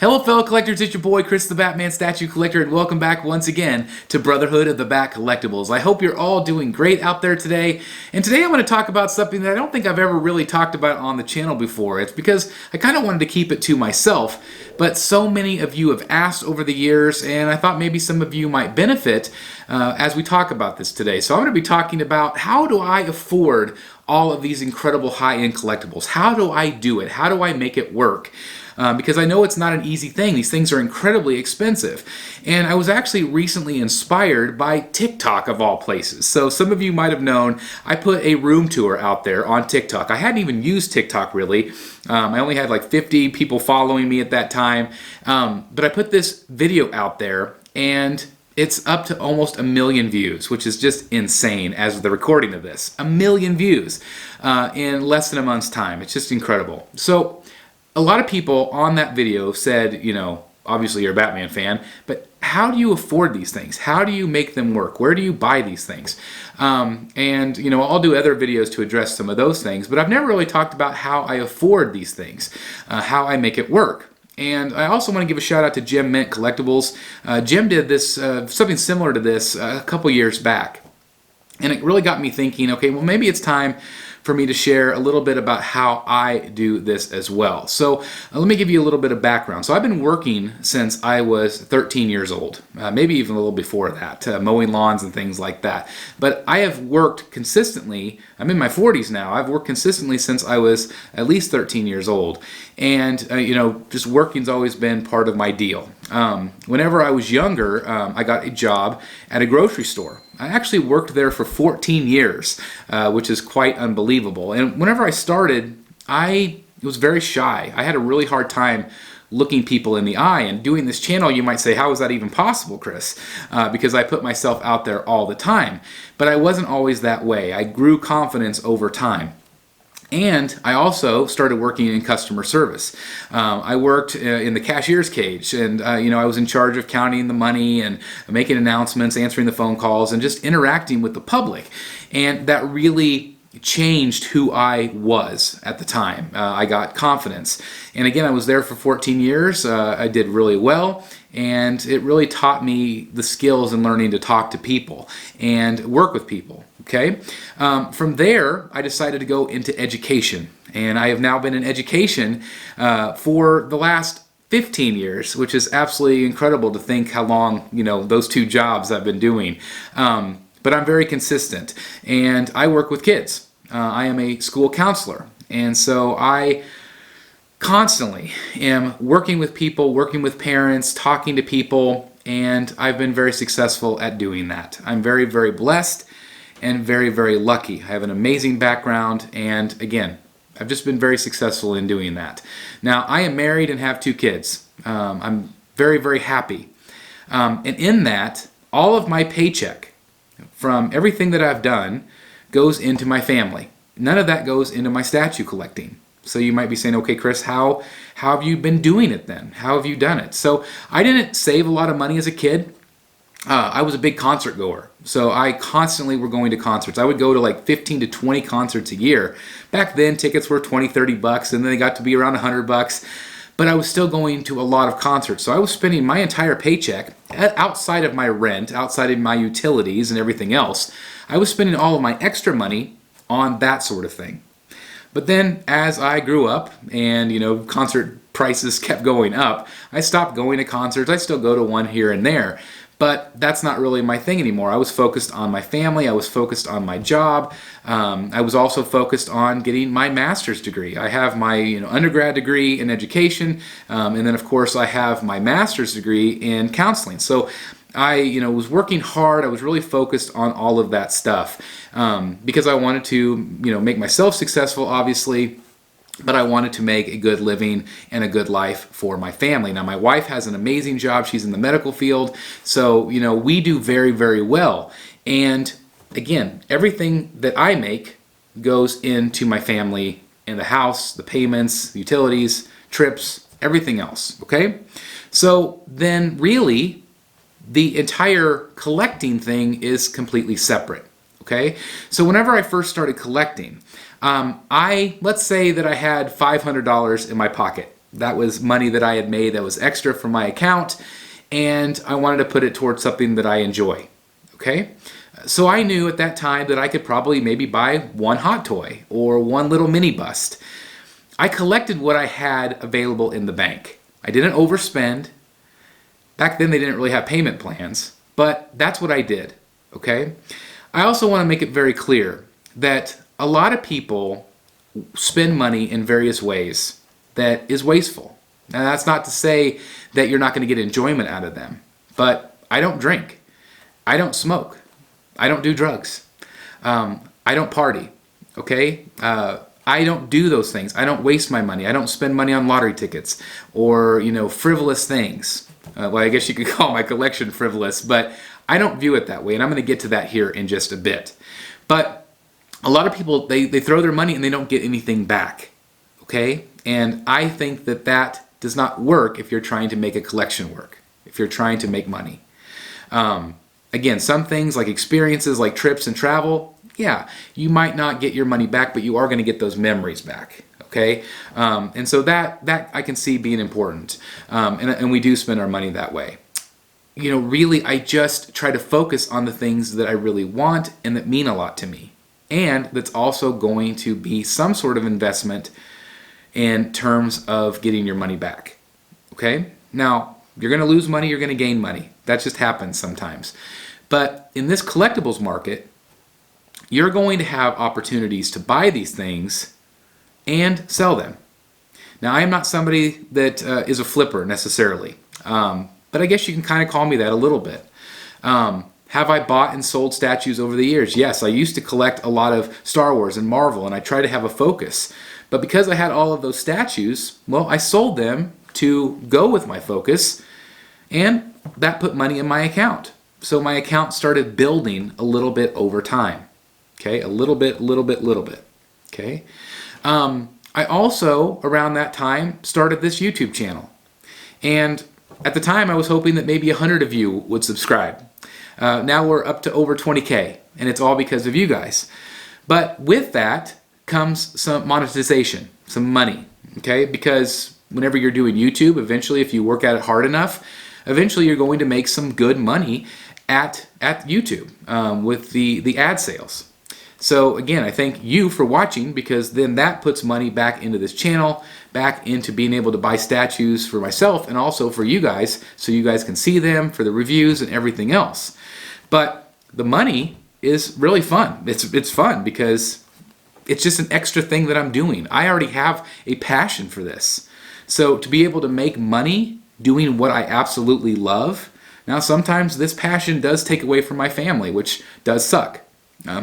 Hello fellow collectors, it's your boy Chris the Batman Statue Collector, and welcome back once again to Brotherhood of the Bat Collectibles. I hope you're all doing great out there today, and today I'm going to talk about something that I don't think I've ever really talked about on the channel before. It's because I kind of wanted to keep it to myself, but so many of you have asked over the years, and I thought maybe some of you might benefit as we talk about this today. So I'm going to be talking about how do I afford all of these incredible high-end collectibles? How do I do it? How do I make it work? Because I know it's not an easy thing. These things are incredibly expensive. And I was actually recently inspired by TikTok of all places. So some of you might have known I put a room tour out there on TikTok. I hadn't even used TikTok really. I only had like 50 people following me at that time. But I put this video out there and it's up to almost 1 million views, which is just insane as of the recording of this. 1 million views in less than a month's time. It's just incredible. So a lot of people on that video said, you know, obviously you're a Batman fan, but how do you afford these things? How do you make them work? Where do you buy these things? And, you know, I'll do other videos to address some of those things, but I've never really talked about how I afford these things, how I make it work. And I also want to give a shout out to Jim Mint Collectibles. Jim did this, something similar to this a couple years back. And it really got me thinking, okay, well maybe it's time for me to share a little bit about how I do this as well. So let me give you a little bit of background. So I've been working since I was 13 years old, maybe even a little before that, mowing lawns and things like that. But I have worked consistently. I'm in my 40s now. I've worked consistently since I was at least 13 years old. And, you know, just working's always been part of my deal. Whenever I was younger, I got a job at a grocery store. I actually worked there for 14 years, which is quite unbelievable. And whenever I started, I was very shy. I had a really hard time looking people in the eye. And doing this channel, you might say, how is that even possible, Chris? Because I put myself out there all the time. But I wasn't always that way. I grew confidence over time. And I also started working in customer service. I worked in the cashier's cage, and you know, I was in charge of counting the money and making announcements, answering the phone calls, and just interacting with the public. And that really changed who I was at the time. I got confidence. And again, I was there for 14 years. I did really well. And it really taught me the skills in learning to talk to people and work with people. Okay. From there, I decided to go into education, and I have now been in education for the last 15 years, which is absolutely incredible to think how long, you know, those two jobs I've been doing. But I'm very consistent, and I work with kids. I am a school counselor, and so I constantly am working with people, working with parents, talking to people, and I've been very successful at doing that. I'm very, very blessed and very, very lucky. I have an amazing background, and again, I've just been very successful in doing that. Now, I am married and have 2 kids. I'm very, very happy. And in that, all of my paycheck from everything that I've done goes into my family. None of that goes into my statue collecting. So you might be saying, okay, Chris, how have you been doing it then? How have you done it? So I didn't save a lot of money as a kid. I was a big concert goer, so I constantly were going to concerts. I would go to like 15 to 20 concerts a year. Back then, tickets were 20, 30 bucks, and then they got to be around 100 bucks. But I was still going to a lot of concerts, so I was spending my entire paycheck outside of my rent, outside of my utilities and everything else. I was spending all of my extra money on that sort of thing. But then, as I grew up, and you know, concert prices kept going up, I stopped going to concerts. I still go to one here and there. But that's not really my thing anymore. I was focused on my family. I was focused on my job. I was also focused on getting my master's degree. I have my undergrad degree in education, and then of course I have my master's degree in counseling. So I was working hard. I was really focused on all of that stuff because I wanted to make myself successful, obviously. But I wanted to make a good living and a good life for my family. Now, my wife has an amazing job. She's in the medical field. So, we do very, very well. And again, everything that I make goes into my family and the house, the payments, the utilities, trips, everything else. Okay? So then really, the entire collecting thing is completely separate. Okay? So whenever I first started collecting, let's say that I had $500 in my pocket That was money that I had made that was extra from my account, and I wanted to put it towards something that I enjoy. Okay? So I knew at that time that I could probably maybe buy one hot toy or one little mini bust. I collected what I had available in the bank. I didn't overspend. Back then they didn't really have payment plans, but that's what I did. Okay? I also want to make it very clear that a lot of people spend money in various ways that is wasteful. Now that's not to say that you're not going to get enjoyment out of them, but I don't drink. I don't smoke. I don't do drugs. I don't party. Okay? I don't do those things. I don't waste my money. I don't spend money on lottery tickets or, frivolous things. Well, I guess you could call my collection frivolous, but I don't view it that way, and I'm going to get to that here in just a bit. But a lot of people, they throw their money and they don't get anything back. Okay? And I think that that does not work if you're trying to make a collection work, if you're trying to make money. Again, some things like experiences like trips and travel, yeah, you might not get your money back, but you are going to get those memories back. Okay? And so that I can see being important. And we do spend our money that way. Really, I just try to focus on the things that I really want and that mean a lot to me. And that's also going to be some sort of investment in terms of getting your money back. Okay? Now, you're going to lose money, you're going to gain money. That just happens sometimes. But in this collectibles market, you're going to have opportunities to buy these things and sell them. Now, I am not somebody that is a flipper necessarily, but I guess you can kind of call me that a little bit. Have I bought and sold statues over the years? Yes, I used to collect a lot of Star Wars and Marvel, and I try to have a focus. But because I had all of those statues, well, I sold them to go with my focus, and that put money in my account. So my account started building a little bit over time. Okay, a little bit. Okay. I also, around that time, started this YouTube channel. And at the time, I was hoping that maybe 100 of you would subscribe. Now we're up to over 20K, and it's all because of you guys. But with that comes some monetization, some money, okay? Because whenever you're doing YouTube, eventually, if you work at it hard enough, eventually you're going to make some good money at YouTube with the ad sales. So again, I thank you for watching, because then that puts money back into this channel, back into being able to buy statues for myself and also for you guys, so you guys can see them, for the reviews and everything else. But the money is really fun. It's fun because it's just an extra thing that I'm doing. I already have a passion for this. So to be able to make money doing what I absolutely love, now sometimes this passion does take away from my family, which does suck.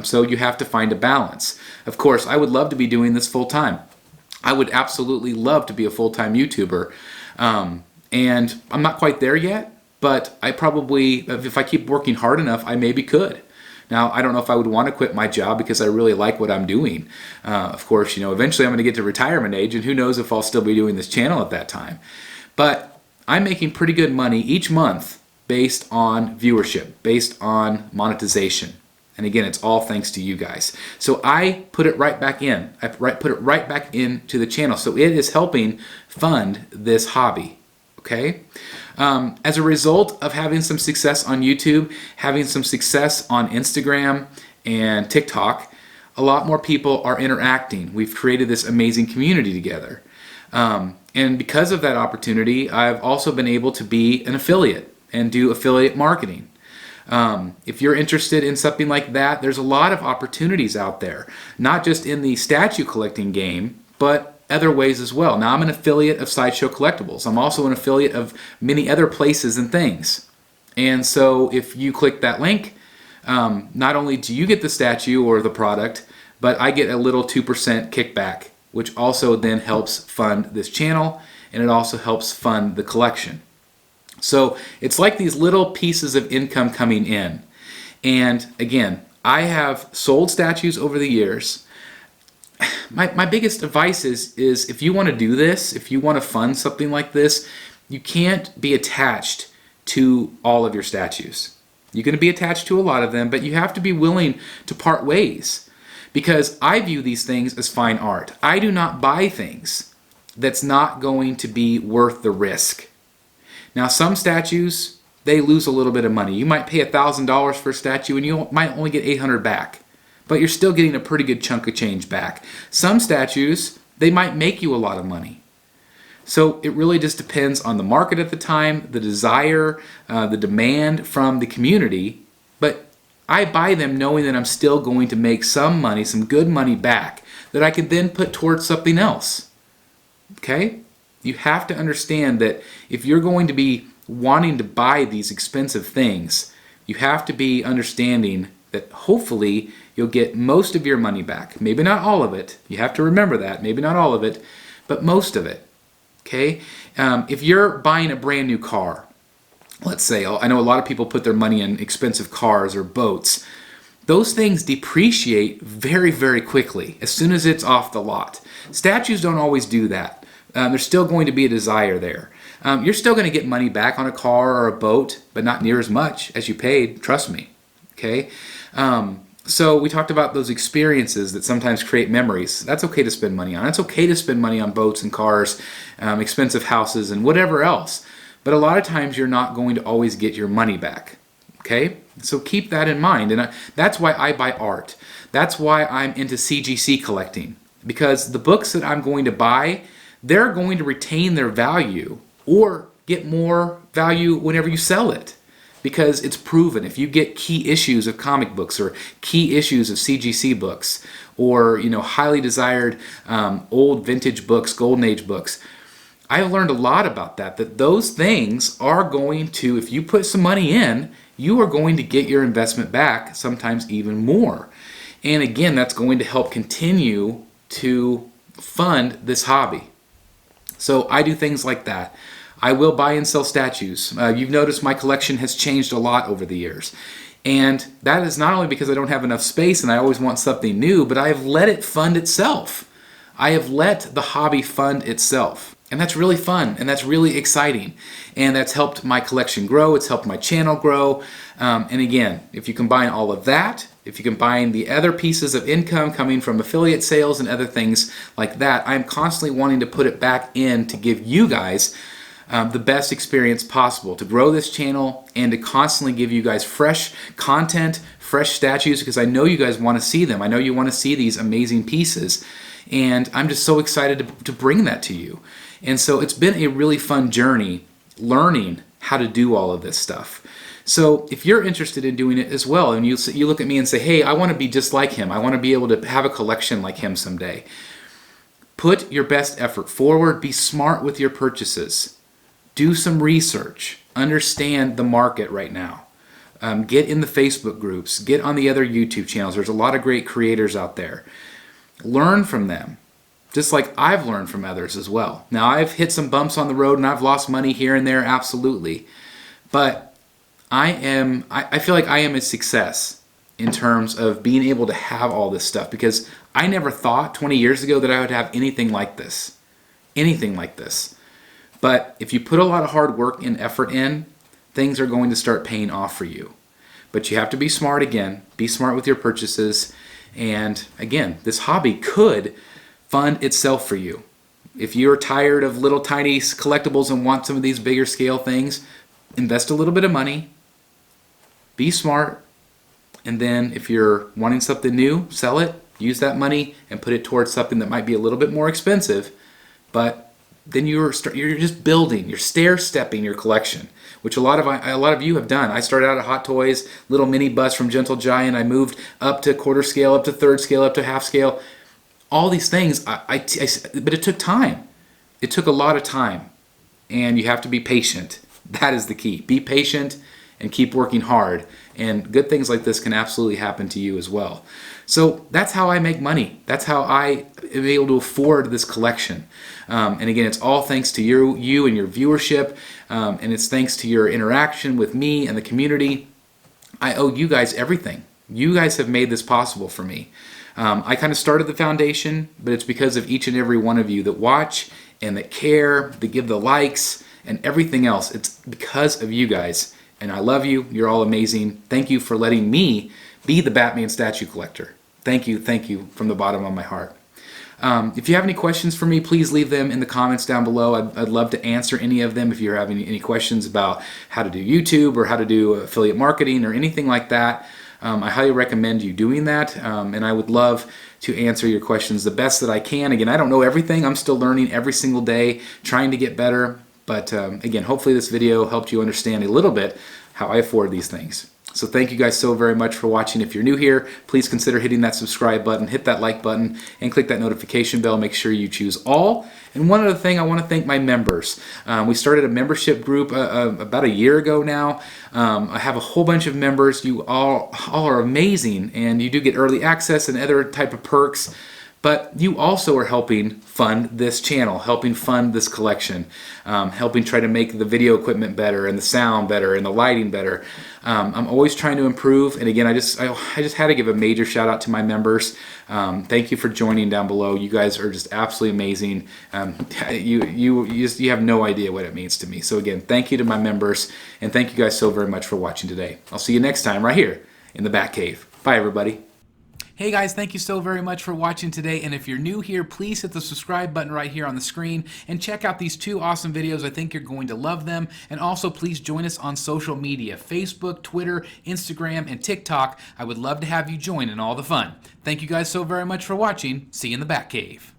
So you have to find a balance. Of course, I would love to be doing this full time. I would absolutely love to be a full-time YouTuber. And I'm not quite there yet, but I probably, if I keep working hard enough, I maybe could. Now, I don't know if I would want to quit my job because I really like what I'm doing. Of course, eventually I'm going to get to retirement age, and who knows if I'll still be doing this channel at that time. But I'm making pretty good money each month based on viewership, based on monetization. And again, it's all thanks to you guys. So I put it right back in. I put it right back into the channel. So it is helping fund this hobby. Okay? As a result of having some success on YouTube, having some success on Instagram and TikTok, a lot more people are interacting. We've created this amazing community together. And because of that opportunity, I've also been able to be an affiliate and do affiliate marketing. If you're interested in something like that, there's a lot of opportunities out there, not just in the statue collecting game, but other ways as well. Now, I'm an affiliate of Sideshow Collectibles. I'm also an affiliate of many other places and things. And so if you click that link, not only do you get the statue or the product, but I get a little 2% kickback, which also then helps fund this channel, and it also helps fund the collection. So it's like these little pieces of income coming in. And again, I have sold statues over the years. My biggest advice is if you want to do this, if you want to fund something like this, you can't be attached to all of your statues. You're going to be attached to a lot of them, but you have to be willing to part ways, because I view these things as fine art. I do not buy things that's not going to be worth the risk. Now, some statues, they lose a little bit of money. You might pay $1,000 for a statue and you might only get $800 back, but you're still getting a pretty good chunk of change back. Some statues, they might make you a lot of money. So it really just depends on the market at the time, the desire, the demand from the community. But I buy them knowing that I'm still going to make some money, some good money back that I can then put towards something else. Okay? You have to understand that if you're going to be wanting to buy these expensive things, you have to be understanding that hopefully you'll get most of your money back. Maybe not all of it. You have to remember that. Maybe not all of it, but most of it. Okay? If you're buying a brand new car, let's say, I know a lot of people put their money in expensive cars or boats. Those things depreciate very, very quickly as soon as it's off the lot. Statues don't always do that. There's still going to be a desire there. You're still going to get money back on a car or a boat, but not near as much as you paid, trust me. Okay? So we talked about those experiences that sometimes create memories. That's okay to spend money on. It's okay to spend money on boats and cars, expensive houses, and whatever else. But a lot of times you're not going to always get your money back. Okay? So keep that in mind. And that's why I buy art. That's why I'm into CGC collecting. Because the books that I'm going to buy, they're going to retain their value or get more value whenever you sell it. Because it's proven. If you get key issues of comic books or key issues of CGC books or highly desired old vintage books, golden age books, I've learned a lot about that those things are going to, if you put some money in, you are going to get your investment back, sometimes even more. And again, that's going to help continue to fund this hobby. So I do things like that. I will buy and sell statues. You've noticed my collection has changed a lot over the years. And that is not only because I don't have enough space and I always want something new, but I have let it fund itself. I have let the hobby fund itself. And that's really fun and that's really exciting. And that's helped my collection grow. It's helped my channel grow. And again, if you combine all of that, if you combine the other pieces of income coming from affiliate sales and other things like that, I'm constantly wanting to put it back in to give you guys the best experience possible, to grow this channel and to constantly give you guys fresh content, fresh statues, because I know you guys want to see them. I know you want to see these amazing pieces. And I'm just so excited to bring that to you. And so it's been a really fun journey learning how to do all of this stuff. So if you're interested in doing it as well, and you look at me and say, hey, I want to be just like him. I want to be able to have a collection like him someday. Put your best effort forward. Be smart with your purchases. Do some research. Understand the market right now. Get in the Facebook groups. Get on the other YouTube channels. There's a lot of great creators out there. Learn from them, just like I've learned from others as well. Now, I've hit some bumps on the road and I've lost money here and there, absolutely. But I feel like I am a success in terms of being able to have all this stuff, because I never thought 20 years ago that I would have anything like this. Anything like this. But if you put a lot of hard work and effort in, things are going to start paying off for you. But you have to be smart again. Be smart with your purchases. And again, this hobby could fund itself for you. If you're tired of little tiny collectibles and want some of these bigger scale things, invest a little bit of money. Be smart. And then if you're wanting something new, sell it. Use that money and put it towards something that might be a little bit more expensive. But then you're just building, you're stair-stepping your collection, which a lot of you have done. I started out at Hot Toys, little mini bust from Gentle Giant. I moved up to quarter scale, up to third scale, up to half scale. All these things, but it took time. It took a lot of time, and you have to be patient. That is the key. Be patient and keep working hard, and good things like this can absolutely happen to you as well. So that's how I make money. That's how I am able to afford this collection. And again, it's all thanks to you and your viewership, and it's thanks to your interaction with me and the community. I owe you guys everything. You guys have made this possible for me. I kind of started the foundation, but it's because of each and every one of you that watch and that care, that give the likes and everything else. It's because of you guys. And I love you. You're all amazing. Thank you for letting me be the Batman statue collector. Thank you from the bottom of my heart. If you have any questions for me, please leave them in the comments down below. I'd love to answer any of them if you're having any questions about how to do YouTube or how to do affiliate marketing or anything like that. I highly recommend you doing that, and I would love to answer your questions the best that I can. Again, I don't know everything. I'm still learning every single day, trying to get better. But again, hopefully this video helped you understand a little bit how I afford these things. So thank you guys so very much for watching. If you're new here, please consider hitting that subscribe button, hit that like button, and click that notification bell. Make sure you choose all. And one other thing, I want to thank my members. We started a membership group about a year ago now. I have a whole bunch of members. You all are amazing, and you do get early access and other type of perks. But you also are helping fund this channel, helping fund this collection, helping try to make the video equipment better and the sound better and the lighting better. I'm always trying to improve, and again, I just had to give a major shout out to my members. Thank you for joining down below. You guys are just absolutely amazing. You have no idea what it means to me. So again, thank you to my members, and thank you guys so very much for watching today. I'll see you next time right here in the Bat Cave. Bye, everybody. Hey guys, thank you so very much for watching today, and if you're new here, please hit the subscribe button right here on the screen and check out these two awesome videos. I think you're going to love them. And also please join us on social media, Facebook, Twitter, Instagram, and TikTok. I would love to have you join in all the fun. Thank you guys so very much for watching. See you in the Bat Cave.